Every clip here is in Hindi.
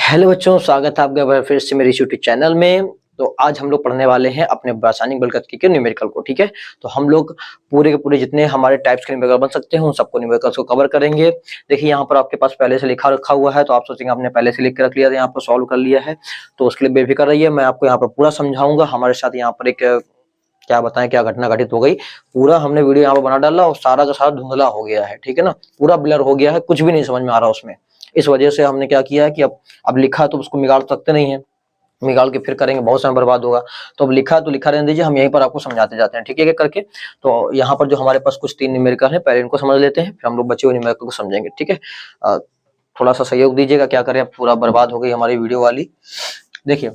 हेलो बच्चों, स्वागत है आपका फिर से मेरे यूट्यूब चैनल में। तो आज हम लोग पढ़ने वाले हैं अपने रासायनिक बल गतिकी के न्यूमेरिकल को। ठीक है, तो हम लोग पूरे के पूरे जितने हमारे टाइप्स के न्यूमेरिकल बन सकते हैं उन सबको न्यूमेरिकल्स को कवर करेंगे। देखिए यहाँ पर आपके पास पहले से लिखा रखा हुआ है, तो आप सोचेंगे आपने पहले से लिख के रख लिया, यहाँ पर सॉल्व कर लिया है, तो उसके लिए बेफिक्र रहिए। मैं आपको यहाँ पर पूरा समझाऊंगा। हमारे साथ यहाँ पर एक क्या बताएं क्या घटना घटित हो गई। पूरा हमने वीडियो यहाँ पर बना डाला और सारा का सारा धुंधला हो गया है। ठीक है ना, पूरा ब्लर हो गया है, कुछ भी नहीं समझ में आ रहा उसमें। इस वजह से हमने क्या किया है कि अब लिखा तो उसको बिगाड़ सकते नहीं है, निकाल के फिर करेंगे बहुत समय बर्बाद होगा। तो अब लिखा तो लिखा रहने दीजिए, हम यहीं पर आपको समझाते जाते हैं। ठीक है, करके तो यहाँ पर जो हमारे पास कुछ 3 न्यूमेरिकल है, पहले इनको समझ लेते हैं, फिर हम लोग बचे हुए न्यूमेरिकल को समझेंगे। ठीक है, थोड़ा सा सहयोग दीजिएगा, क्या करें, पूरा बर्बाद हो गई हमारी वीडियो वाली। देखिए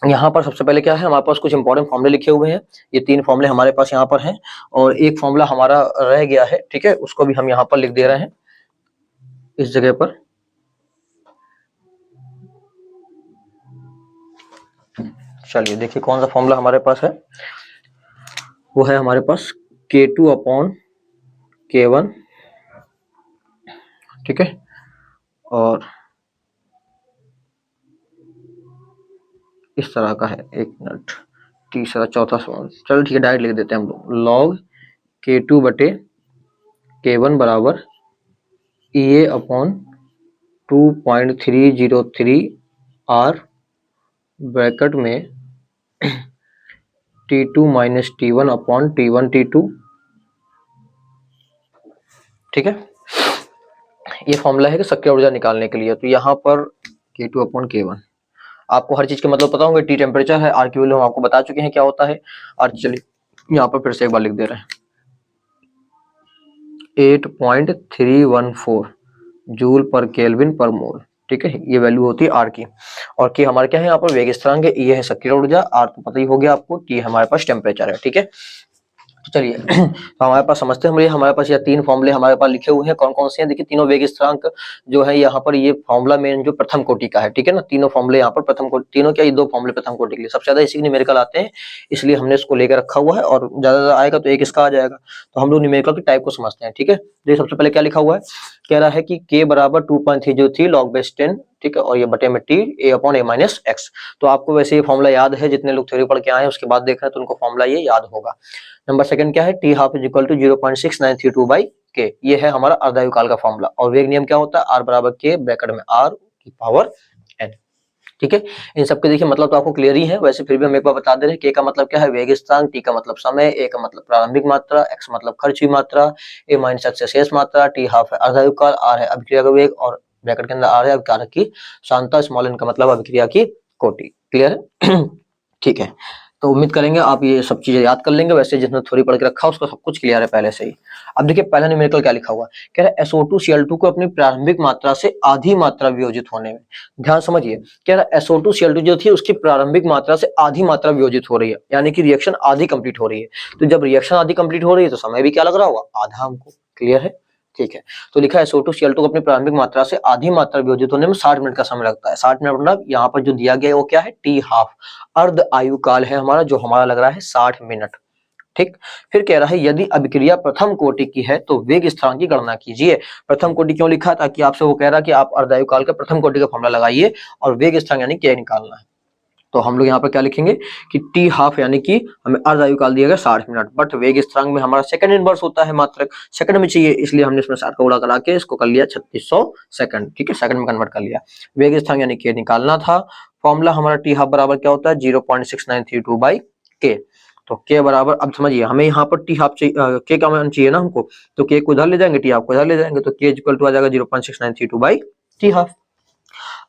यहाँ पर सबसे पहले क्या है, हमारे पास कुछ इंपॉर्टेंट फॉर्मूले लिखे हुए हैं। ये 3 फॉर्मूले हमारे पास यहाँ पर हैं और एक फॉर्मूला हमारा रह गया है। ठीक है, उसको भी हम यहाँ पर लिख दे रहे हैं इस जगह पर। चलिए देखिए कौन सा फॉर्मूला हमारे पास है, वो है हमारे पास K2 अपॉन K1। ठीक है, और इस तरह का है, एक मिनट, तीसरा चौथा सवाल। चलो ठीक है, डायरेक्ट लिख देते हैं हम लोग, लॉग K2 बटे K1 बराबर EA अपॉन 2.303 R ब्रैकेट में T2 minus T1 upon T1 T2। ठीक है, ये फॉर्मूला है कि सक्रिय ऊर्जा निकालने के लिए। तो यहाँ पर K2 अपॉन K1, आपको हर चीज के मतलब पता होंगे। टी टेम्परेचर है, आर की वैल्यू हम आपको बता चुके हैं क्या होता है। और चलिए यहाँ पर फिर से एक बार लिख दे रहे हैं, 8.314 जूल पर केल्विन पर मोल। ठीक है, ये वैल्यू होती है आर की। और के हमारे क्या है यहाँ पर वेग स्थिरांक है, ये है सक्रिय ऊर्जा, आर तो पता ही हो गया आपको, टी हमारे पास टेम्परेचर है। ठीक है, तो चलिए तो हमारे पास समझते हैं, हमारे पास ये 3 फॉर्मूले हमारे पास लिखे हुए हैं। कौन कौन से हैं, देखिए तीनों वेग स्थिरांक जो है यहाँ पर, ये फॉर्मूला मेन जो प्रथम कोटि का है। ठीक है ना, तीनों फॉर्मूले यहाँ पर प्रथम कोटि, तीनों क्या, ये 2 फॉर्मूले प्रथम कोटि के लिए सबसे ज्यादा इसी के न्यूमेरिकल आते हैं, इसलिए हमने इसको लेकर रखा हुआ है। और ज्यादा आएगा तो एक इसका आ जाएगा। तो हम लोग न्यूमेरिकल की टाइप को समझते हैं। ठीक है, तो सबसे पहले क्या लिखा हुआ है, कह रहा है कि k बराबर 2.303 log बेस 10। ठीक है, और ये बटे में T A upon A minus x. तो आपको वैसे ये फॉर्मूला याद है, जितने लोग थ्योरी पढ़ के आए हैं उसके बाद देख रहे हैं तो उनको फॉर्मूला ये याद होगा। नंबर सेकंड क्या है, t half is equal to 0.6932 by k, ये है हमारा अर्धायुकाल का फॉर्मूला। और वेग नियम क्या होता है, आर बराबर के ब्रैकेट में आर की पावर एन। ठीक है, इन सबके देखिए मतलब तो आपको क्लियर ही है, वैसे फिर भी हम एक बार बता दे रहे हैं। के का मतलब क्या है, वेग स्थिरांक, टी का मतलब समय, ए का मतलब प्रारंभिक मात्रा, एक्स मतलब खर्च हुई मात्रा, ए माइनस एक्स शेष मात्रा, टी हाफ है अर्धायुकाल, आर है अभिक्रिया का वेग, और ब्रैकेट के अंदर आर है अभिकारक की सांद्रता, स्मॉल एन का मतलब अभिक्रिया की कोटि। क्लियर है ठीक है, तो उम्मीद करेंगे आप ये सब चीजें याद कर लेंगे। वैसे जिसने थ्योरी पढ़ के रखा उसका सब कुछ क्लियर है पहले से ही। अब देखिए पहला न्यूमेरिकल क्या लिखा हुआ है, कह रहा है SO2Cl2 को अपनी प्रारंभिक मात्रा से आधी मात्रा वियोजित होने में, ध्यान समझिए, कह रहा है SO2Cl2 जो थी उसकी प्रारंभिक मात्रा से आधी मात्रा वियोजित हो रही है, यानी कि रिएक्शन आधी कंप्लीट हो रही है। तो जब रिएक्शन आधी कंप्लीट हो रही है तो समय भी क्या लग रहा होगा, आधा हमको। क्लियर है, ठीक है। तो लिखा है SO2Cl2 को अपनी प्रारंभिक मात्रा से आधी मात्रा वियोजित होने में 60 मिनट का समय लगता है। 60 मिनट मतलब यहाँ पर जो दिया गया है वो क्या है, टी हाफ, अर्ध आयु काल है हमारा, जो हमारा लग रहा है 60 मिनट। ठीक, फिर कह रहा है यदि अभिक्रिया प्रथम कोटि की है तो वेग स्थिरांक की गणना कीजिए। प्रथम कोटि क्यों लिखा, ताकि आपसे वो कह रहा है कि आप अर्धायु काल का प्रथम कोटि का फॉर्मूला लगाइए और वेग स्थिरांक यानी क्या निकालना है। तो हम लोग यहाँ पर क्या लिखेंगे कि टी हाफ यानी कि हमें अर्धायु काल दिया गया 60 मिनट, बट वेग स्थिरांक में हमारा सेकंड इनवर्स होता है, मात्रक सेकंड में चाहिए, इसलिए हमने इसमें 60 का गुणा करा के इसको कर लिया 3600 सेकंड। ठीक है, सेकंड में कन्वर्ट कर लिया। वेग स्थिरांक यानी के निकालना था। फॉर्मूला हमारा टी हाफ बराबर क्या होता है, 0.6932 बाई के। तो के बराबर, अब समझिए हमें यहाँ पर टी हाफ चाहिए, के का मान चाहिए ना हमको, तो के को इधर ले जाएंगे, टी हाफ को इधर ले जाएंगे, तो के इक्वल टू आ जाएगा 0.6932 बाई टी हाफ।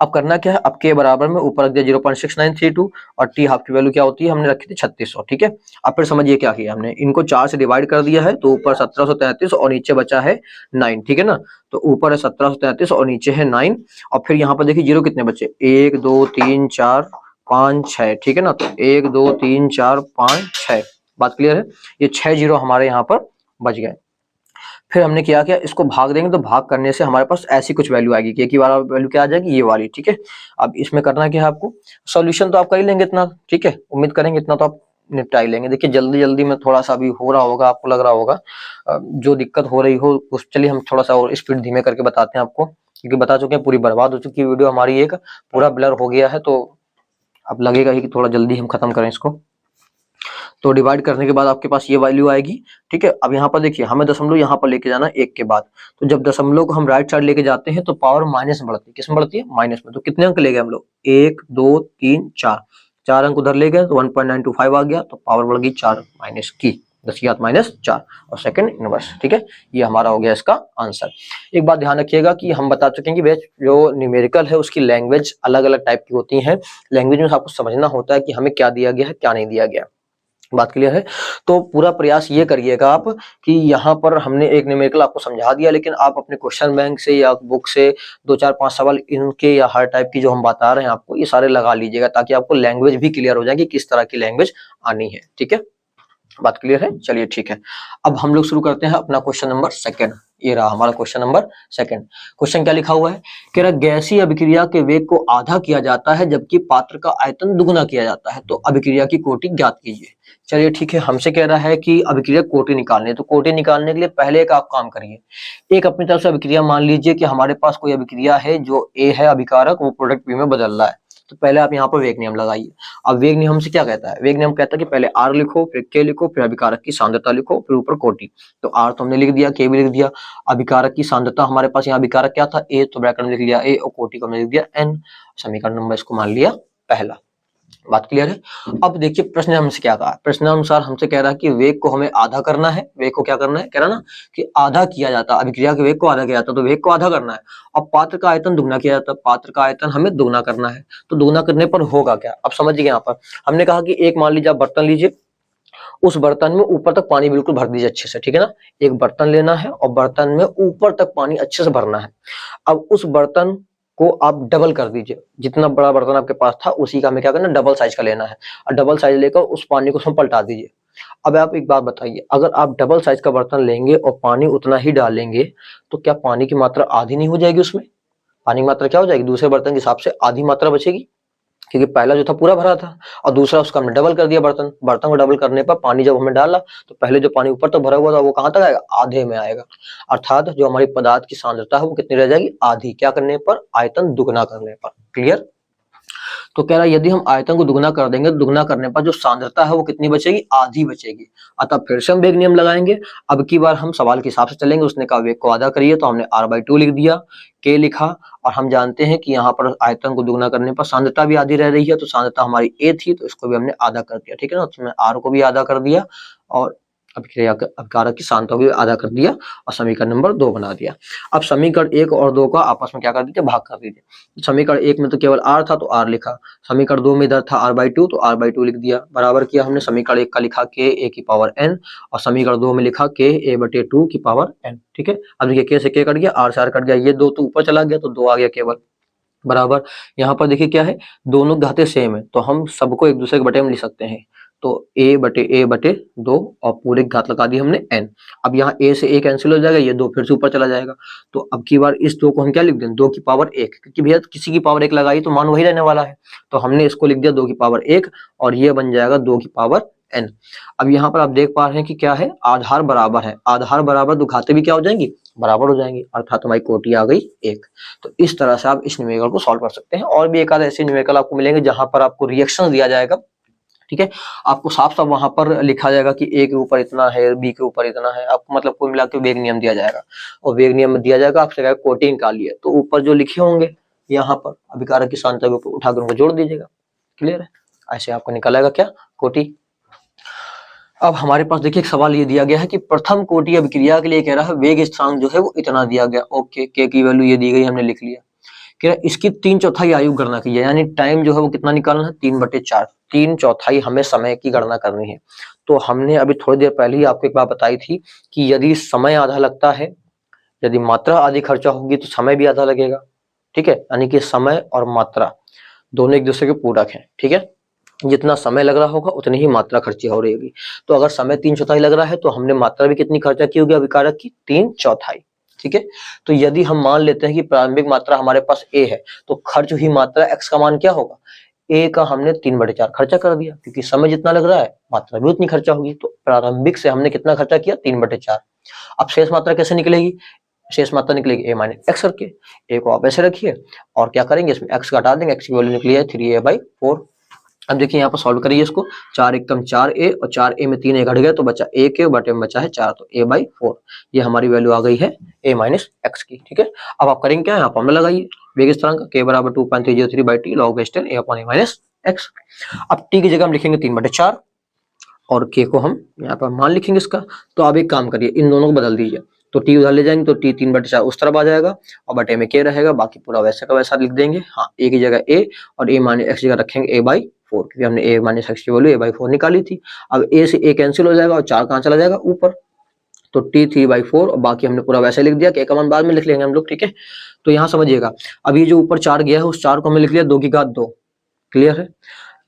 अब करना क्या है, अब के बराबर में ऊपर रख दिया 0.6932 और टी हाफ की वैल्यू क्या होती है, हमने रखी थी 3600। ठीक है, अब फिर समझिए क्या किया हमने, इनको 4 से डिवाइड कर दिया है, तो ऊपर 1733 और नीचे बचा है 9। ठीक है ना, तो ऊपर है 1733 और नीचे है 9। और फिर यहाँ पर देखिए जीरो कितने बचे, 1 2 3 4 5 6। ठीक है ना, तो 1 2 3 4 5 6, बात क्लियर है, ये 6 जीरो हमारे यहाँ पर बच गए। फिर हमने क्या किया, इसको भाग देंगे तो भाग करने से हमारे पास ऐसी कुछ वैल्यू आएगी, के की वैल्यू क्या आ जाएगी, ये वाली। ठीक है, अब इसमें करना क्या है आपको, सॉल्यूशन तो आप कर ही लेंगे इतना। ठीक है, उम्मीद करेंगे इतना तो आप निपटा ही लेंगे। देखिए जल्दी जल्दी में थोड़ा सा अभी हो रहा होगा, आपको लग रहा होगा जो दिक्कत हो रही हो, उस चलिए हम थोड़ा सा और स्पीड धीमे करके बताते हैं आपको। क्योंकि बता चुके हैं पूरी बर्बाद हो चुकी है वीडियो हमारी, एक पूरा ब्लर हो गया है, तो अब लगेगा ही कि थोड़ा जल्दी हम खत्म करें इसको। तो डिवाइड करने के बाद आपके पास ये वैल्यू आएगी, ठीक है। अब यहाँ पर देखिए हमें दशमलव यहाँ पर लेके जाना एक के बाद, तो जब दशमलव को हम राइट साइड लेके जाते हैं तो पावर माइनस में बढ़ती है, किस में बढ़ती है, माइनस में। तो कितने अंक ले गए हम लोग, 1 2 3 4, 4 अंक उधर ले गए तो 1.925 आ गया, तो पावर बढ़ गई 4 माइनस की 10⁻⁻⁴ और सेकंड इनवर्स, ठीक है। ये हमारा हो गया इसका आंसर। एक बात ध्यान रखिएगा कि हम बता चुके हैं कि जो न्यूमेरिकल है उसकी लैंग्वेज अलग अलग टाइप की होती है, लैंग्वेज में आपको समझना होता है कि हमें क्या दिया गया है क्या नहीं दिया गया, बात क्लियर है। तो पूरा प्रयास ये करिएगा आप कि यहाँ पर हमने एक न्यूमेरिकल आपको समझा दिया, लेकिन आप अपने क्वेश्चन बैंक से या बुक से 2 4 5 सवाल इनके या हर टाइप की जो हम बता रहे हैं आपको ये सारे लगा लीजिएगा, ताकि आपको लैंग्वेज भी क्लियर हो जाए कि किस तरह की लैंग्वेज आनी है, ठीक है। बात क्लियर है, चलिए ठीक है। अब हम लोग शुरू करते हैं अपना क्वेश्चन नंबर सेकंड। ये रहा हमारा क्वेश्चन नंबर सेकंड। क्वेश्चन क्या लिखा हुआ है, कह रहा गैसीय अभिक्रिया के वेग को आधा किया जाता है जबकि पात्र का आयतन दुगुना किया जाता है, तो अभिक्रिया की कोटि ज्ञात कीजिए। चलिए ठीक है, हमसे कह रहा है कि अभिक्रिया कोटि निकालनी है, तो कोटि निकालने के लिए पहले एक आप काम करिए, एक अपनी तरफ से अभिक्रिया मान लीजिए कि हमारे पास कोई अभिक्रिया है जो ए है अभिकारक, वो प्रोडक्ट बी में बदल रहा है। तो पहले आप यहाँ पर वेग नियम लगाइए। अब वेग नियम से क्या कहता है, वेग नियम कहता है कि पहले आर लिखो, फिर के लिखो, फिर अभिकारक की सांद्रता लिखो, फिर ऊपर कोटि। तो आर तो हमने लिख दिया, के भी लिख दिया, अभिकारक की सांद्रता हमारे पास यहाँ अभिकारक क्या था, ए, तो ब्रैकेट में लिख लिया ए, और कोटि को हमने लिख दिया एन, समीकरण नंबर इसको मान लिया पहला। बात क्लियर है। अब देखिए प्रश्न हमसे क्या कहा, प्रश्न अनुसार हमसे कह रहा है कि वेग को हमें आधा करना है, वेग को क्या करना है, कह रहा ना कि आधा किया जाता, अभिक्रिया के वेग को आधा किया जाता, तो वेग को आधा करना है। अब पात्र का आयतन दुगना किया जाता, पात्र का आयतन हमें दुगना करना है, तो दुगना करने पर होगा क्या, अब समझिए। यहाँ पर हमने कहा कि एक मान लीजिए आप बर्तन लीजिए, उस बर्तन में ऊपर तक पानी बिल्कुल भर दीजिए अच्छे से, ठीक है ना। एक बर्तन लेना है और बर्तन में ऊपर तक पानी अच्छे से भरना है। अब उस बर्तन को आप डबल कर दीजिए, जितना बड़ा बर्तन आपके पास था उसी का हमें क्या करना है, डबल साइज का लेना है, और डबल साइज लेकर उस पानी को उसमें पलटा दीजिए। अब आप एक बात बताइए, अगर आप डबल साइज का बर्तन लेंगे और पानी उतना ही डालेंगे तो क्या पानी की मात्रा आधी नहीं हो जाएगी, उसमें पानी की मात्रा क्या हो जाएगी, दूसरे बर्तन के हिसाब से आधी मात्रा बचेगी, क्योंकि पहला जो था पूरा भरा था और दूसरा उसका हमने डबल कर दिया। बर्तन को डबल करने पर पानी जब हमने डाला तो पहले जो पानी ऊपर तक भरा हुआ था वो कहां तक आएगा, आधे में आएगा, अर्थात जो हमारी पदार्थ की सांद्रता है वो कितनी रह जाएगी, आधी, क्या करने पर, आयतन दुगना करने पर। क्लियर। तो कह रहा है यदि हम आयतन को दुगना कर देंगे, दुगना करने पर जो सांद्रता है वो कितनी बचेगी, आधी बचेगी। अतः फिर से हम वेग नियम लगाएंगे, अब की बार हम सवाल के हिसाब से चलेंगे। उसने कहा वेग को आधा करिए, तो हमने r/2 लिख दिया, k लिखा, और हम जानते हैं कि यहाँ पर आयतन को दुगना करने पर सांद्रता भी आधी रह रही है, तो सांद्रता हमारी a थी, तो इसको भी हमने आधा कर दिया, ठीक है ना। उसमें r को भी आधा कर दिया और अभिकारक की सांद्रता को भी आधा कर दिया और समीकरण नंबर 2 बना दिया। अब समीकरण 1 और 2 का आपस में क्या कर दीजिए, भाग कर दीजिए। समीकरण 1 में तो केवल r था तो r लिखा, समीकरण 2 में इधर था r/2 तो r/2 लिख दिया, बराबर किया हमने। समीकरण 1 का लिखा k a की पावर n और समीकरण 2 में लिखा k a/2 की पावर n, ठीक है। अब देखिए k से k कट गया, r से r कट गया, ये 2 तो ऊपर चला गया तो 2 आ गया केवल, बराबर। यहाँ पर देखिए क्या है, दोनों घातें सेम है तो हम सबको एक दूसरे के बटे में लिख सकते हैं, तो a/2 और पूरे घात लगा दी हमने n। अब यहाँ a से a कैंसिल हो जाएगा, ये 2 फिर से ऊपर चला जाएगा, तो अब की बार इस 2 को हम क्या लिख दें, 2 की पावर 1, क्योंकि भैया किसी की पावर 1 लगाई तो मान वही रहने वाला है, तो हमने इसको लिख दिया 2 की पावर 1 और ये बन जाएगा 2 की पावर n। अब यहाँ पर आप देख पा रहे हैं कि क्या है, आधार बराबर है, आधार बराबर तो घातें भी क्या हो जाएंगी, बराबर हो जाएंगी, अर्थात हमारी कोटि आ गई 1। तो इस तरह से आप इस न्यूमेरिकल को सॉल्व कर सकते हैं। और भी एक आध ऐसे न्यूमेरिकल आपको मिलेंगे जहां पर आपको रिएक्शन दिया जाएगा, ठीक है, आपको साफ साफ वहां पर लिखा जाएगा कि ए के ऊपर इतना है, बी के ऊपर इतना है, आपको मतलब कुल मिला के वेग नियम दिया जाएगा, और वेग नियम में दिया जाएगा आपसे कहेगा कोटि निकालिए, तो ऊपर जो लिखे होंगे यहाँ पर अभिकारक की सांद्रता के ऊपर उठाकर उनको जोड़ दीजिएगा। क्लियर है, ऐसे आपको निकल आएगा क्या, कोटि। अब हमारे पास देखिए एक सवाल ये दिया गया है कि प्रथम कोटि अभिक्रिया के लिए कह रहा है वेग स्थिरांक जो है वो इतना दिया गया, ओके, के की वैल्यू ये दी गई, हमने लिख लिया। कह रहा है इसकी 3/4 आयु गणना कीजिए, यानी टाइम जो है वो कितना निकालना है, 3/4, 3/4 हमें समय की गणना करनी है। तो हमने अभी थोड़ी देर पहले ही आपको एक बात बताई थी कि यदि समय आधा लगता है, यदि मात्रा आधी खर्चा होगी तो समय भी आधा लगेगा, ठीक है, यानी कि समय और मात्रा दोनों एक दूसरे के पूरक हैं, ठीक है। जितना समय लग रहा होगा उतनी ही मात्रा खर्ची हो रही होगी, तो अगर समय 3/4 लग रहा है तो हमने मात्रा भी कितनी खर्चा की होगी अभिकारक की, 3/4, ठीक है। तो यदि हम मान लेते हैं कि प्रारंभिक मात्रा हमारे पास a है, तो खर्च हुई मात्रा x का मान क्या होगा, a का हमने 3/4 खर्चा कर दिया, क्योंकि समय जितना लग रहा है मात्रा भी उतनी खर्चा होगी, तो प्रारंभिक से हमने कितना खर्चा किया, 3/4। अब शेष मात्रा कैसे निकलेगी, शेष मात्रा निकलेगी a माइनस एक्स करके, a को आप ऐसे रखिए और क्या करेंगे इसमें x का हटा देंगे, x की वैल्यू निकली है 3a/4। अब देखिए यहाँ पर सॉल्व करिए इसको, 4 एकम 4a और 4a में 3a घट गए तो बचा a के बटे में बचा है 4, तो a/4 ये हमारी वैल्यू आ गई है a माइनस एक्स की। ठीक है, अब आप करेंगे क्या, यहाँ फॉर्मूला लगाइए वेग स्थिरांक k बराबर 2.303/t log base 10 a upon a minus x. अब t की जगह हम लिखेंगे 3/4 और k को हम यहाँ पर मान लिखेंगे इसका। तो आप एक काम करिए, इन दोनों को बदल दीजिए, तो t उधर ले जाएंगे तो t 3/4 उस तरफ आ जाएगा और बटे में k रहेगा, बाकी पूरा वैसे का वैसा लिख देंगे। हाँ, a की जगह a और a माइनस एक्स की जगह रखेंगे a/4, क्योंकि हमने a माइनस एक्स की वैल्यू a/4 निकाली थी। अब a से a कैंसिल हो जाएगा और 4 कहाँ चला जाएगा ऊपर, तो t 3/4 और बाकी हमने पूरा वैसे लिख दिया, k का मान बाद में लिख लेंगे हम लोग। ठीक है, तो यहाँ समझिएगा, अब ये जो ऊपर 4 गया है उस 4 को हमने लिख लिया 2 की घात 2। क्लियर है,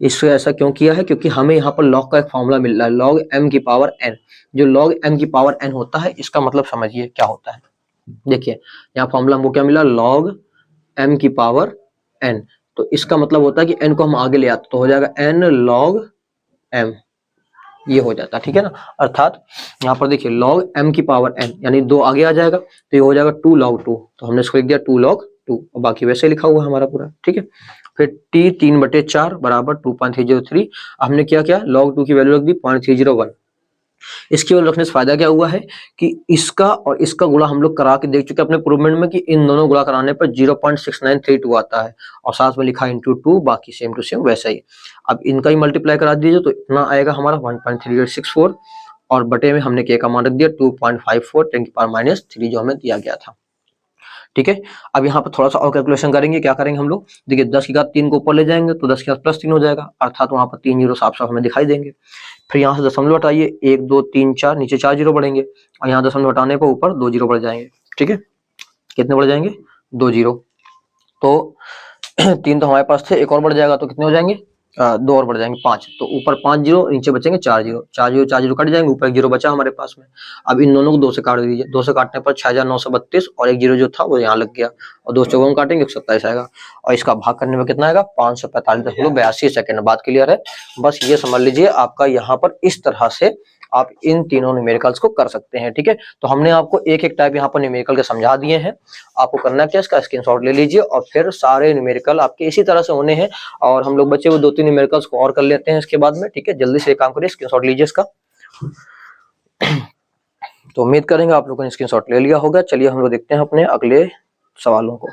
इससे ऐसा क्यों किया है, क्योंकि हमें यहाँ पर log का एक फॉर्मूला मिल रहा है, log m की पावर n। जो log m की पावर n होता है इसका मतलब समझिए क्या होता है। देखिए यहाँ फॉर्मूला हमको क्या मिला, log m की पावर n, तो इसका मतलब होता है कि n को हम आगे ले आते तो हो जाएगा n log m, ये हो जाता है। ठीक है ना, अर्थात यहाँ पर देखिए log m की पावर n यानी 2 आगे आ जाएगा तो ये हो जाएगा 2 log 2, तो हमने इसको लिख दिया 2 log 2 और बाकी वैसे लिखा हुआ है हमारा पूरा। ठीक है, फिर t 3/4 बराबर 2.303, हमने क्या किया, log 2 की वैल्यू रख दी 0.301। इसकी वैल्यू रखने से फायदा क्या हुआ है कि इसका और इसका गुणा हम लोग करा के देख चुके अपने प्रूवमेंट में कि इन दोनों गुणा कराने पर 0.6932 आता है और साथ में लिखा इंटू 2, बाकी सेम टू सेम वैसा ही। अब इनका ही मल्टीप्लाई करा दीजिए तो इतना आएगा हमारा 1.3864 और बटे में हमने के का मान रख दिया 2.54 10 की पावर माइनस 3 जो हमें दिया गया था। ठीक है, अब यहाँ पर थोड़ा सा और कैलकुलेशन करेंगे, क्या करेंगे हम लोग, देखिए 10 की घात 3 को ऊपर ले जाएंगे तो 10 की घात +3 हो जाएगा, अर्थात वहां पर 3 जीरो साफ साफ हमें दिखाई देंगे। फिर यहाँ से दशमलव हटाइए, 1 2 3 4, नीचे 4 जीरो बढ़ेंगे और यहाँ दशमलव हटाने पर ऊपर 2 जीरो बढ़ जाएंगे। ठीक है, कितने बढ़ जाएंगे, 2 जीरो, तो 3 तो हमारे पास थे, एक और बढ़ जाएगा तो कितने हो जाएंगे, 2 और बढ़ जाएंगे 5, तो ऊपर 5 जीरो, नीचे बचेंगे 4 जीरो, 4 जीरो 4 जीरो कट जाएंगे, ऊपर 1 जीरो बचा हमारे पास में। अब इन दोनों को 2 से काट दीजिए, 2 से काटने पर 6932 और 1 जीरो जो था वो यहाँ लग गया और 2 चौकों में काटेंगे 127 आएगा और इसका भाग करने में कितना आएगा, 545.82 सेकंड। बात क्लियर है, बस ये समझ लीजिए आपका यहाँ पर इस तरह से आप इन तीनों न्यूमेरिकल्स को कर सकते हैं। ठीक है, तो हमने आपको एक एक टाइप यहाँ पर न्यूमेरिकल के समझा दिए हैं, आपको करना क्या, इसका स्क्रीनशॉट ले लीजिए और फिर सारे न्यूमेरिकल आपके इसी तरह से होने हैं और हम लोग बच्चे वो 2-3 न्यूमेरिकल्स को और कर लेते हैं इसके बाद में। ठीक है, जल्दी से काम करिए, स्क्रीनशॉट लीजिए इसका। तो उम्मीद करेंगे आप लोगों ने स्क्रीनशॉट ले लिया होगा। चलिए हम लोग देखते हैं अपने अगले सवालों को।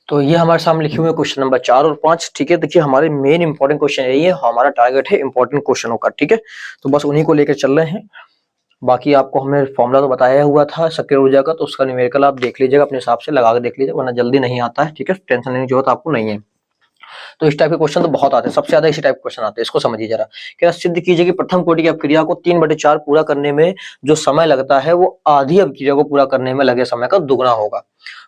तो ये हमारे सामने लिखे हुए क्वेश्चन नंबर 4 और 5। ठीक है, देखिए हमारे मेन इंपॉर्टेंट क्वेश्चन यही है, हमारा टारगेट है इंपॉर्टेंट क्वेश्चनों का। ठीक है, तो बस उन्हीं को लेकर चल रहे हैं। बाकी आपको हमने फॉर्मूला तो बताया हुआ था सक्रिय ऊर्जा का, तो उसका न्यूमेरिकल आप देख लीजिएगा, अपने हिसाब से लगा के देख लीजिएगा, वरना जल्दी नहीं आता है। ठीक है, टेंशन लेने की जरूरत आपको नहीं है। तो इस टाइप के क्वेश्चन तो बहुत आते हैं, सबसे ज्यादा इसी टाइप के क्वेश्चन आते हैं। इसको समझिए जरा, क्या सिद्ध कीजिए कि प्रथम कोटि की अपक्रिया को 3/4 पूरा करने में जो समय लगता है वो आधी अपक्रिया को पूरा करने में लगे समय का दुगना होगा।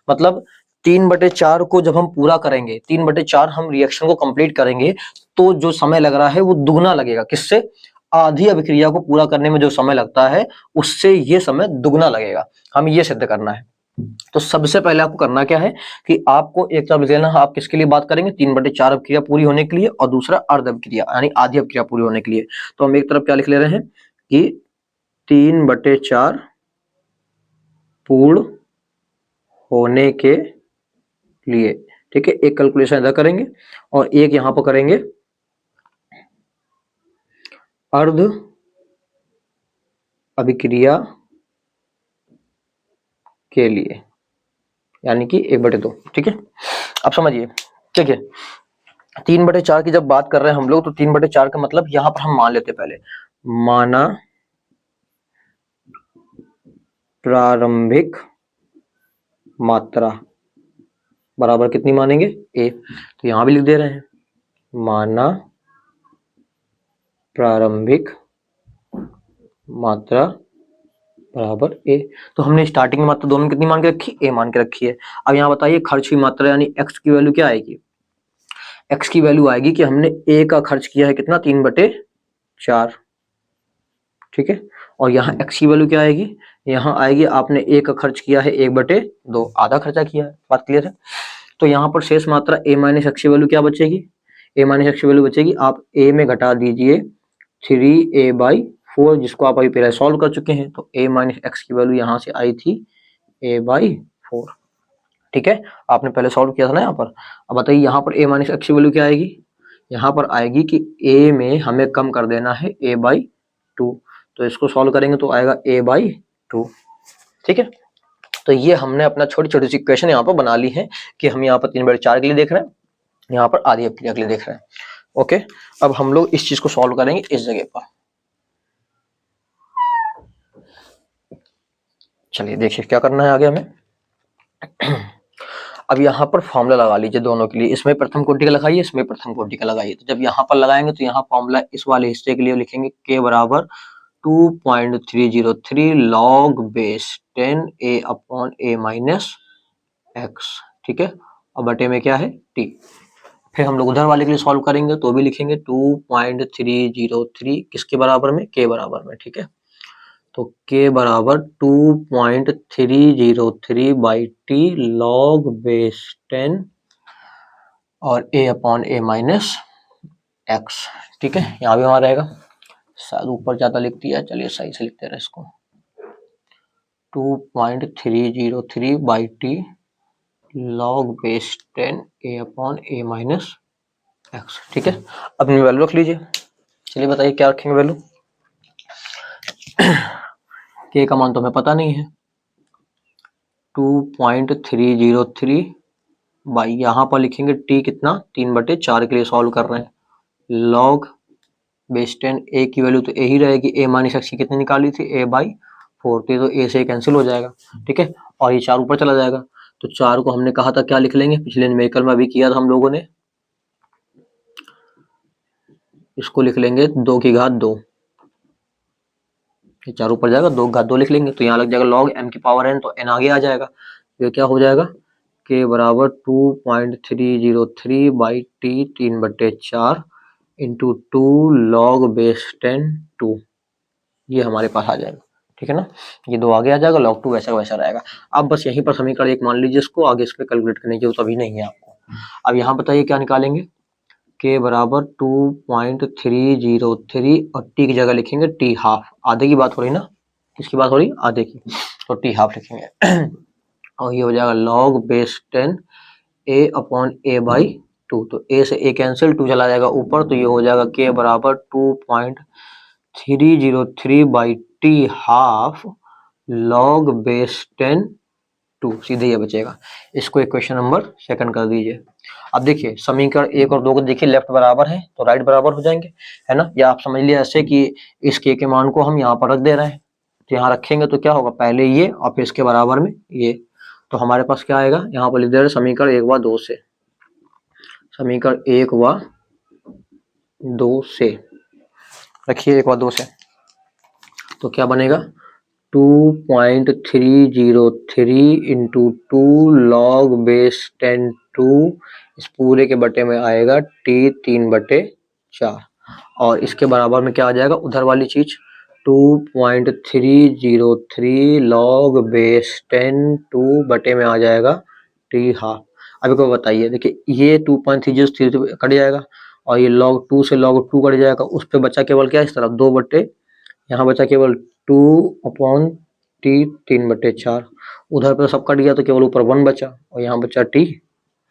मतलब 3/4 को जब हम पूरा करेंगे, 3/4 हम रिएक्शन को कंप्लीट करेंगे तो जो समय लग रहा है वो दुगना लगेगा। किससे, आधी अभिक्रिया को पूरा करने में जो समय लगता है उससे ये समय दुगना लगेगा। हमें ये सिद्ध करना है। तो सबसे पहले आपको करना क्या है कि आपको एक तरफ लिख लेना, आप किसके लिए बात करेंगे, 3/4 अभिक्रिया पूरी होने के लिए और दूसरा अर्ध अभिक्रिया यानी आधी अभिक्रिया पूरी होने के लिए। तो हम एक तरफ क्या लिख ले रहे हैं कि 3/4 पूर्ण होने के लिए। ठीक है, एक कैलकुलेशन इधर करेंगे और एक यहां पर करेंगे अर्ध अभिक्रिया के लिए यानी कि 1/2। ठीक है, अब समझिए, ठीक है 3/4 की जब बात कर रहे हैं हम लोग, तो 3/4 का मतलब यहां पर हम मान लेते पहले, माना प्रारंभिक मात्रा बराबर कितनी मानेंगे, a, तो यहां भी लिख दे रहे हैं माना प्रारंभिक मात्रा बराबर a। तो हमने स्टार्टिंग में मात्रा दोनों कितनी मान के रखी, a मान के रखी है। अब यहाँ बताइए खर्च की मात्रा यानी x की वैल्यू क्या आएगी, x की वैल्यू आएगी कि हमने a का खर्च किया है कितना, 3/4। ठीक है, और यहाँ x की वैल्यू क्या आएगी, यहाँ आएगी आपने a का खर्च किया है 1/2, आधा खर्चा किया है। बात क्लियर है, तो यहाँ पर शेष मात्रा a माइनस x की वैल्यू क्या बचेगी, a माइनस x की वैल्यू बचेगी, आप a में घटा दीजिए 3a/4 जिसको आप अभी पहले सॉल्व कर चुके हैं। तो a माइनस x की वैल्यू यहाँ से आई थी a/4। ठीक है, आपने पहले सॉल्व किया था ना यहाँ पर। अब बताइए यहाँ पर a माइनस एक्स की वैल्यू क्या आएगी, यहाँ पर आएगी कि a में हमें कम कर देना है a/2, तो इसको सॉल्व करेंगे तो आएगा a/2। ठीक है, तो ये हमने अपना छोटी छोटी सी इक्वेशन यहाँ पर बना ली है कि हम यहाँ पर 3/4 के लिए देख रहे हैं, यहाँ पर आधी अपक्रिया के लिए देख रहे हैं। ओके, अब हम लोग इस चीज को सॉल्व करेंगे इस जगह पर। चलिए देखिए क्या करना है आगे हमें। अब यहाँ पर फॉर्मूला लगा लीजिए दोनों के लिए, इसमें प्रथम कोटि का लगाइए, इसमें प्रथम कोटि का लगाइए। तो जब यहाँ पर लगाएंगे तो यहाँ फॉर्मूला इस वाले हिस्से के लिए लिखेंगे k बराबर 2.303 log base 10 a/a minus x. ठीक है, अब बटे में क्या है t। फिर हम लोग उधर वाले के लिए सॉल्व करेंगे तो भी लिखेंगे 2.303 किसके बराबर में, k बराबर में। ठीक है, तो k बराबर 2.303 बाई टी लॉग बेस 10 और a/a माइनस एक्स। ठीक है, यहाँ भी हमारा रहेगा, शायद ऊपर ज्यादा लिख दिया, चलिए सही से लिखते रहे इसको, 2.303 by T log base 10 a/a minus x. ठीक है, अपनी वैल्यू रख लीजिए। चलिए बताइए क्या रखेंगे वैल्यू। के का मान तो हमें पता नहीं है, 2.303 बाई यहाँ पर लिखेंगे टी कितना 3/4 के लिए सॉल्व कर रहे हैं, लॉग बेस 10 ए की वैल्यू तो ए ही रहेगी, ए माइनस एक्स की कितनी निकाली थी a/4, तो ए से कैंसिल हो जाएगा। ठीक है, और ये 4 ऊपर चला जाएगा, तो 4 को हमने कहा था क्या लिख लेंगे, पिछले न्यूमेरिकल में अभी किया था हम लोगों ने, इसको लिख लेंगे 2 की घात 2, ये 4 ऊपर जाएगा, 2 की घात 2 लिख लेंगे, तो यहाँ लग जाएगा log m की पावर n, तो n आगे आ जाएगा, ये क्या हो जाएगा k बराबर 2.303 by T 3/4 into 2 log base 10 2, ये हमारे पास आ जाएगा। ठीक है ना, ये 2 आगे आ जाएगा, log 2 वैसा वैसा रहेगा। अब बस यहीं पर समीकरण 1 मान लीजिए इसको, आगे इस पे कैलकुलेट करने की जरूरत अभी नहीं है आपको। अब यहाँ बताइए क्या निकालेंगे, k बराबर 2.303 और t की जगह लिखेंगे t हाफ, आधे की बात हो रही ना, किसकी बात हो रही, आधे की, तो t हाफ लिखेंगे। और ये हो जाएगा log बेस 10 a/a/2, तो a से a कैंसिल, 2 चला जाएगा ऊपर, तो ये हो जाएगा k बराबर 2.303 by T half log base 10 2, सीधे ये बचेगा। इसको इक्वेशन नंबर 2 कर दीजिए। अब देखिए समीकरण 1 और 2 को देखिए, लेफ्ट बराबर है तो राइट बराबर हो जाएंगे, है ना, या आप समझ लिए ऐसे कि इस k के मान को हम यहाँ पर रख दे रहे हैं, तो यहाँ रखेंगे तो क्या होगा, पहले ये और फिर इसके बराबर में ये, तो हमारे पास क्या आएगा, यहाँ पर लिख दे रहे समीकरण 1 व 2 से, समीकरण 1 व 2 से रखिए, 1 व 2 से, तो क्या बनेगा 2.303 इंटू 2 लॉग बेस 10 2, इस पूरे के बटे में आएगा t 3/4, और इसके बराबर में क्या आ जाएगा उधर वाली चीज, 2.303 लॉग बेस 10 2 बटे में आ जाएगा t हाफ। अभी को बताइए, देखिए ये 2.303 कट जाएगा, और ये log 2 से log 2 कट जाएगा, उस पर बचा केवल क्या, इस तरफ 2 बटे, यहाँ बचा केवल 2/t 3/4, उधर पर सब कट गया तो केवल ऊपर 1 बचा, और यहाँ बचा t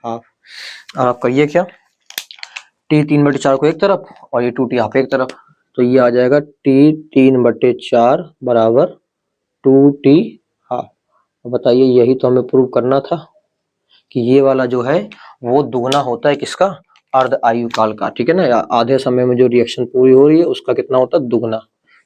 हाफ। और आप करिए क्या, t 3/4 को एक तरफ और ये 2t हाफ एक तरफ, तो ये आ जाएगा t 3/4 बराबर 2t हाफ। बताइए यही तो हमें प्रूव करना था कि ये वाला जो है वो दुगना होता है किसका, अर्ध आयु काल का। ठीक है ना, या आधे समय में जो रिएक्शन पूरी हो रही है उसका कितना होता है, दुगना।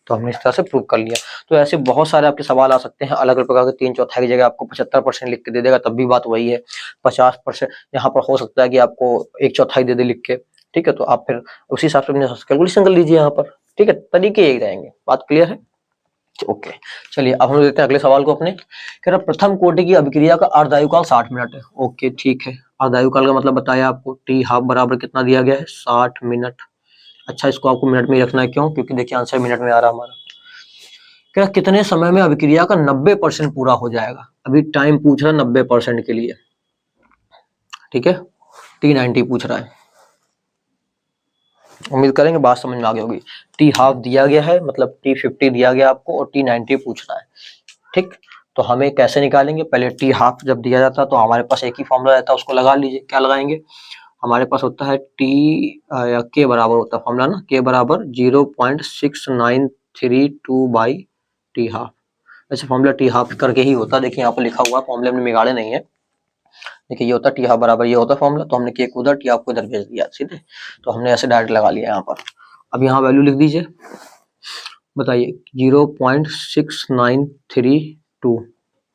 तो हमने इस तरह से प्रूव कर लिया। तो ऐसे बहुत सारे आपके सवाल आ सकते हैं अलग अलग प्रकार के, 3/4 की जगह आपको 75% लिख के दे देगा, तब भी बात वही है। 50% यहाँ पर हो सकता है कि आपको 1/4 दे दे लिख के, ठीक है, तो आप फिर उसी हिसाब से अपने कैलकुलेशन कर लीजिए यहाँ पर। ठीक है, तरीके यही रहेंगे, बात क्लियर है। ओके, चलिए अब हम देखते हैं अगले सवाल को अपने। कह रहा प्रथम कोटि की अभिक्रिया का अर्धायुकाल 60 मिनट है। ओके ठीक है, अर्धायुकाल का मतलब बताया आपको, टी हाफ बराबर कितना दिया गया है, 60 मिनट। अच्छा, इसको आपको मिनट में ही रखना है, क्यों, क्योंकि देखिए आंसर मिनट में आ रहा हमारा। कह रहा कितने समय में अभिक्रिया का 90% पूरा हो जाएगा। अभी टाइम पूछ रहा है 90% के लिए, ठीक है, T90 पूछ रहा है। उम्मीद करेंगे बात समझ में आ गई होगी। टी हाफ दिया गया है, मतलब T50 दिया गया आपको, और T90 पूछ रहा है। ठीक, तो हमें कैसे निकालेंगे, पहले टी हाफ जब दिया जाता है तो हमारे पास एक ही फॉर्मूला रहता है, उसको लगा लीजिए। क्या लगाएंगे, हमारे पास होता है टी या के बराबर होता है फॉर्मूला ना, के बराबर 0.6932 बाई टी हाफ। ऐसे फॉर्मूला टी हाफ करके ही होता है, देखिए यहाँ पर लिखा हुआ है, फॉर्मूले में बिगाड़े नहीं है। देखिए ये होता है टी हाफ बराबर ये होता है फॉर्मूला, तो हमने के को उधर टी हाफ को इधर भेज दिया सीधे, तो हमने ऐसे डायरेक्ट लगा लिया यहाँ पर। अब यहाँ वैल्यू लिख दीजिए, बताइए 0.6932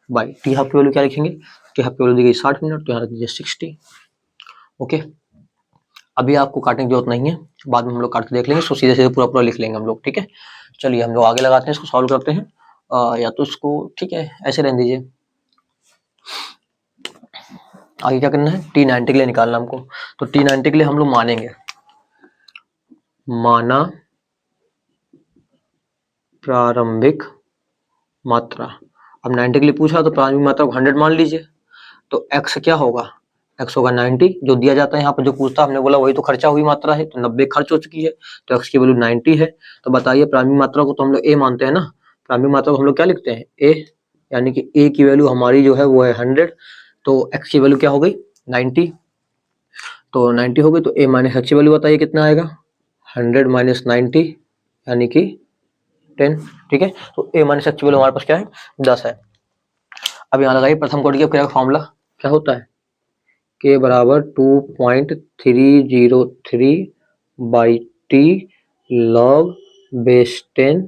बाई टी हाफ की वैल्यू क्या लिखेंगे, टी हाफ की वैल्यू दी गई 60 मिनट, तो यहाँ रख दीजिए 60। ओके, अभी आपको काटने की जरूरत नहीं है, बाद में हम लोग काट के देख लेंगे, तो सीधे सीधे पूरा पूरा लिख लेंगे हम लोग। ठीक है, चलिए हम लोग आगे लगाते हैं, इसको सॉल्व करते हैं। या तो इसको ठीक है ऐसे रहने दीजिए। आगे क्या करना है, T90 के लिए निकालना हमको, तो T90 के लिए हम लोग मानेंगे, माना प्रारंभिक मात्रा। अब 90 के लिए पूछा तो प्रारंभिक मात्रा को 100 मान लीजिए, तो x क्या होगा, x होगा 90, जो दिया जाता है यहाँ पर जो पूछता हमने बोला वही तो खर्चा हुई मात्रा है, तो 90 खर्च हो चुकी है, तो x की वैल्यू 90 है। तो बताइए प्रारंभिक मात्रा को तो हम लोग a मानते हैं ना, प्रारंभिक मात्रा को हम लोग क्या लिखते हैं a, यानी कि a की वैल्यू हमारी जो है वो है 100, तो x की वैल्यू क्या हो गई 90, तो 90 हो गई, तो a माइनस x की वैल्यू बताइए कितना आएगा, 100 माइनस 90 यानी कि 10। ठीक है, तो a माइनस x की वैल्यू हमारे पास क्या है 10 है। अब यहाँ लगाइए प्रथम कोटि का फॉर्मूला क्या होता है, के बराबर 2.303 by T log base 10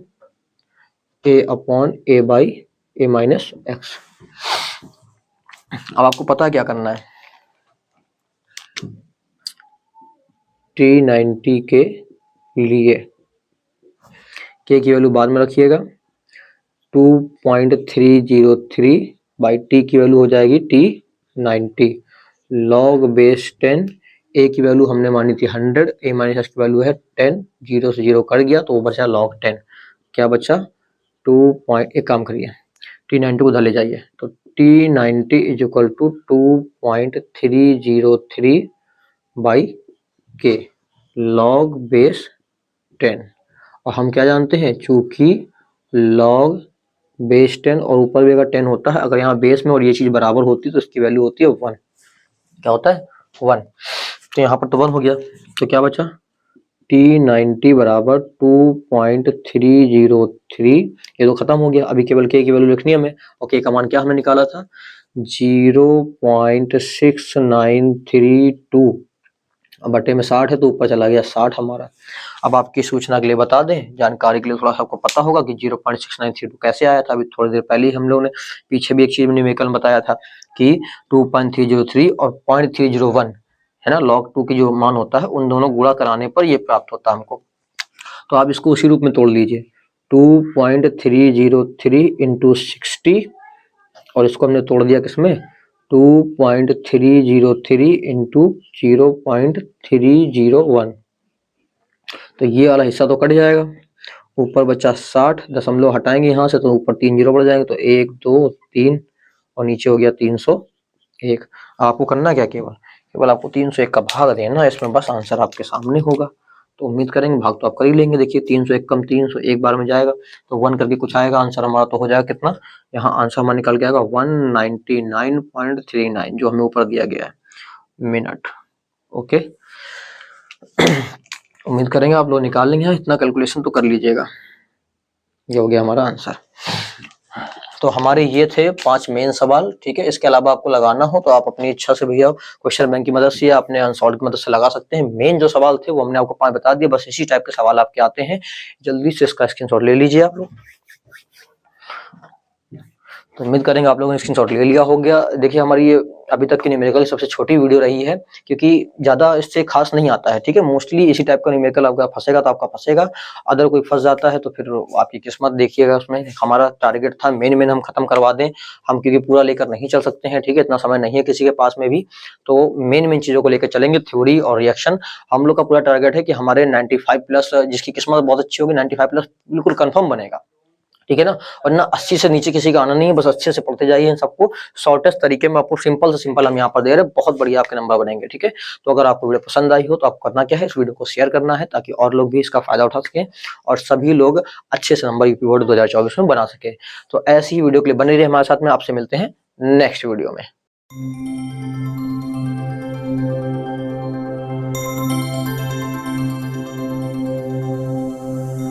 A upon A by A minus x. अब आपको पता है क्या करना है, T90 के लिए के की वैल्यू बाद में रखिएगा, 2.303 बाई टी की वैल्यू हो जाएगी T90 लॉग बेस 10, ए की वैल्यू हमने मानी थी 100, ए माइनस एक्स की वैल्यू है 10, 0 से 0 कट गया तो वो बचा लॉग 10, क्या बचा 1 काम करिए T90 को उधर ले जाइए, तो T90 is equal to 2.303 by k log base 10, और हम क्या जानते हैं, चूंकि लॉग बेस 10 और ऊपर भी अगर 10 होता है, अगर यहाँ बेस में और ये चीज बराबर होती है तो इसकी वैल्यू होती है 1, क्या होता है 1, तो यहाँ पर तो 1 हो गया, तो क्या बचा T90 बराबर 2.303, ये तो खत्म हो गया, अभी केवल के की वैल्यू लिखनी है हमें, और के का मान क्या हमने निकाला था 0.6932, बटे में 60 है तो ऊपर चला गया 60 हमारा। अब आपकी सूचना के लिए बता दें, जानकारी के लिए थोड़ा सा आपको पता होगा कि 0.6932 कैसे आया था, अभी थोड़ी देर पहले ही हम लोगों ने पीछे भी एक चीज न्यूमेरिकल में बताया था कि 2.303 और 0.301 है ना, log 2 की जो मान होता है उन दोनों गुणा कराने पर ये प्राप्त होता है हमको। तो आप इसको उसी रूप में तोड़ लीजिए, 2.303 इंटू 60, और इसको हमने तोड़ दिया किसमें 2.303 इंटू 0.301, तो ये वाला हिस्सा तो कट जाएगा, ऊपर बचा 60, दशमलव हटाएंगे यहाँ से तो ऊपर 3 जीरो बढ़ जाएंगे, तो 1 2 3 और नीचे हो गया 301। आपको करना क्या, केवल आपको 301 का भाग देना, इसमें बस आंसर आपके सामने होगा। तो उम्मीद करेंगे भाग तो आप कर ही लेंगे। देखिए 301 कम 300 एक बार में जाएगा तो 1 करके कुछ आएगा, आंसर हमारा तो हो जाएगा कितना, यहाँ आंसर हमारा निकल के आएगा 199.39 जो हमें ऊपर दिया गया है मिनट। ओके उम्मीद करेंगे आप लोग निकाल लेंगे, इतना कैलकुलेशन तो कर लीजिएगा। ये हो गया हमारा आंसर। तो हमारे ये थे 5 मेन सवाल, ठीक है। इसके अलावा आपको लगाना हो तो आप अपनी इच्छा से भैया क्वेश्चन बैंक की मदद से या अपने अनसॉल्व की मदद से लगा सकते हैं। मेन जो सवाल थे वो हमने आपको 5 बता दिए, बस इसी टाइप के सवाल आपके आते हैं, जल्दी से इसका स्क्रीनशॉट ले लीजिए आप लोग। तो उम्मीद करेंगे आप लोगों ने स्क्रीनशॉट ले लिया हो गया। देखिए हमारी ये अभी तक की न्यूमेरिकल सबसे छोटी वीडियो रही है, क्योंकि ज्यादा इससे खास नहीं आता है, ठीक है। मोस्टली इसी टाइप का न्यूमेरिकल आपका फंसेगा तो आपका फंसेगा, अदर कोई फंस जाता है तो फिर आपकी किस्मत देखिएगा। उसमें हमारा टारगेट था मेन हम खत्म करवा दें हम, क्योंकि पूरा लेकर नहीं चल सकते हैं, ठीक है, इतना समय नहीं है किसी के पास में भी। तो मेन चीजों को लेकर चलेंगे, थ्योरी और रिएक्शन। हम लोग का पूरा टारगेट है कि हमारे 95 प्लस, जिसकी किस्मत बहुत अच्छी होगी 95 प्लस बिल्कुल कंफर्म बनेगा, ठीक है ना। और ना 80 से नीचे किसी का आना नहीं है, बस अच्छे से पढ़ते जाइए इन सबको। शॉर्टेस्ट तरीके में आपको सिंपल से सिंपल हम यहाँ पर दे रहे हैं, बहुत बढ़िया आपके नंबर बनेंगे। ठीक है, तो अगर आपको वीडियो पसंद आई हो तो आपको करना क्या है, इस वीडियो को शेयर करना है ताकि और लोग भी इसका फायदा उठा सकें और सभी लोग अच्छे से नंबर यूपी बोर्ड 2024 में बना सके। तो ऐसी ही वीडियो के लिए बने रहिए हमारे साथ में। आपसे मिलते हैं नेक्स्ट वीडियो में।